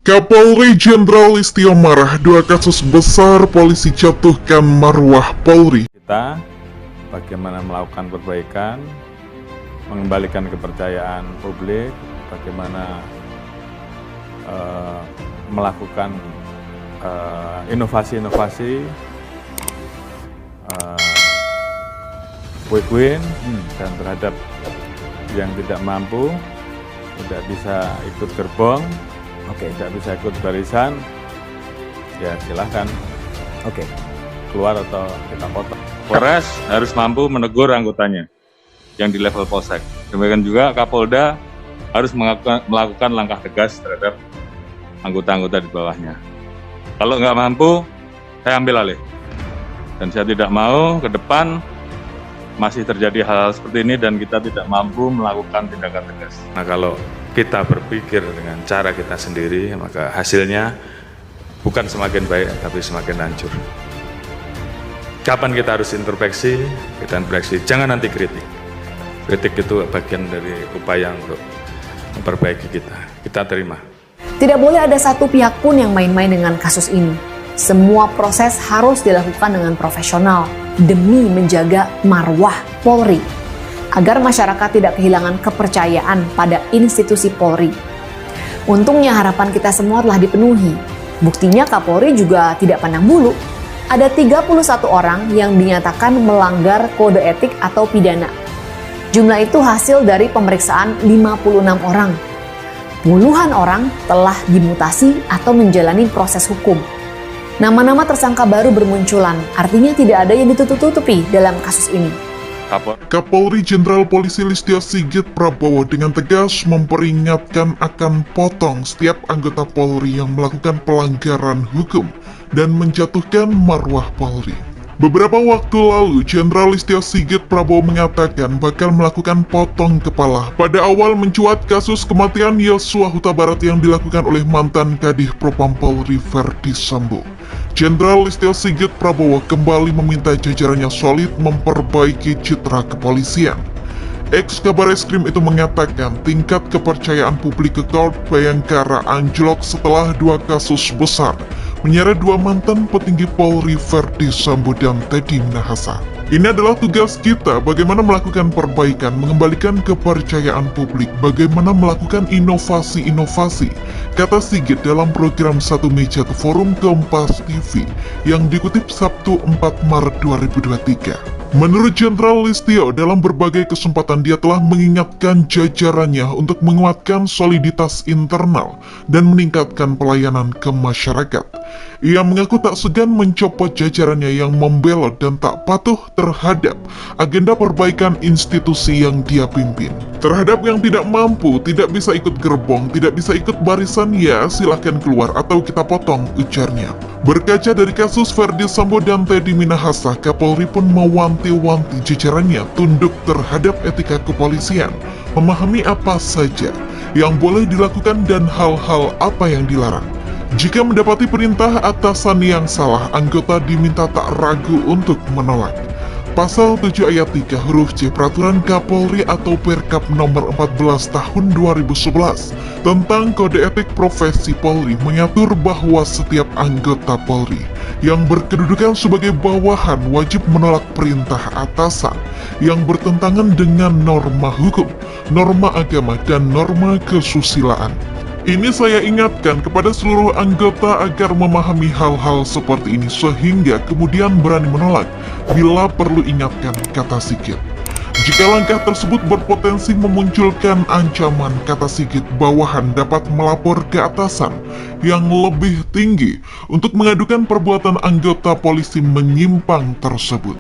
Kapolri Jenderal Listio marah, dua kasus besar polisi jatuhkan marwah Polri. Kita bagaimana melakukan perbaikan, mengembalikan kepercayaan publik, bagaimana melakukan inovasi-inovasi quick win dan terhadap yang tidak mampu, tidak bisa ikut gerbong, tidak bisa ikut barisan, ya silahkan keluar atau kita potong. Polres harus mampu menegur anggotanya yang di level polsek. Demikian juga Kapolda harus melakukan langkah tegas terhadap anggota-anggota di bawahnya. Kalau nggak mampu, saya ambil alih. Dan saya tidak mau ke depan masih terjadi hal-hal seperti ini dan kita tidak mampu melakukan tindakan tegas. Nah, kalau kita berpikir dengan cara kita sendiri, maka hasilnya bukan semakin baik, tapi semakin hancur. Kapan kita harus introspeksi? Kita introspeksi, jangan nanti kritik. Kritik itu bagian dari upaya untuk memperbaiki kita. Kita terima. Tidak boleh ada satu pihak pun yang main-main dengan kasus ini. Semua proses harus dilakukan dengan profesional demi menjaga marwah Polri, agar masyarakat tidak kehilangan kepercayaan pada institusi Polri. Untungnya harapan kita semua telah dipenuhi. Buktinya Kapolri juga tidak pandang bulu. Ada 31 orang yang dinyatakan melanggar kode etik atau pidana. Jumlah itu hasil dari pemeriksaan 56 orang. Puluhan orang telah dimutasi atau menjalani proses hukum. Nama-nama tersangka baru bermunculan, artinya tidak ada yang ditutup-tutupi dalam kasus ini. Kapolri Jenderal Polisi Listio Sigit Prabowo dengan tegas memperingatkan akan potong setiap anggota Polri yang melakukan pelanggaran hukum dan menjatuhkan marwah Polri. Beberapa waktu lalu, Jenderal Listio Sigit Prabowo mengatakan bakal melakukan potong kepala pada awal mencuat kasus kematian Yosua Huta Barat yang dilakukan oleh mantan Kadif Propam Polri Verdi Sambo. Jenderal Listio Sigit Prabowo kembali meminta jajarannya solid memperbaiki citra kepolisian. Ex-Kabar Eskrim itu mengatakan tingkat kepercayaan publik ke Korps Bayangkara anjlok setelah dua kasus besar menyeret dua mantan petinggi Polri Verdi Sambo dan Teddy Minahasa. Ini adalah tugas kita, bagaimana melakukan perbaikan, mengembalikan kepercayaan publik, bagaimana melakukan inovasi-inovasi, kata Sigit dalam program Satu Meja ke Forum Kompas TV yang dikutip Sabtu 4 Maret 2023. Menurut Jenderal Listio, dalam berbagai kesempatan dia telah mengingatkan jajarannya untuk menguatkan soliditas internal dan meningkatkan pelayanan ke masyarakat. Ia mengaku tak segan mencopot jajarannya yang membelot dan tak patuh terhadap agenda perbaikan institusi yang dia pimpin. Terhadap yang tidak mampu, tidak bisa ikut gerbong, tidak bisa ikut barisan, ya silahkan keluar atau kita potong, ujarnya. Berkaca dari kasus Verdi Sambo dan Teddy Minahasa, Kapolri pun mewanti-wanti jajarannya tunduk terhadap etika kepolisian, memahami apa saja yang boleh dilakukan dan hal-hal apa yang dilarang. Jika mendapati perintah atasan yang salah, anggota diminta tak ragu untuk menolak. Pasal 7 ayat 3 huruf C Peraturan Kapolri atau Perkap nomor 14 tahun 2011 tentang Kode Etik Profesi Polri mengatur bahwa setiap anggota Polri yang berkedudukan sebagai bawahan wajib menolak perintah atasan yang bertentangan dengan norma hukum, norma agama, dan norma kesusilaan. Ini saya ingatkan kepada seluruh anggota agar memahami hal-hal seperti ini sehingga kemudian berani menolak bila perlu ingatkan, kata Sigit. Jika langkah tersebut berpotensi memunculkan ancaman, kata Sigit, bawahan dapat melapor ke atasan yang lebih tinggi untuk mengadukan perbuatan anggota polisi menyimpang tersebut.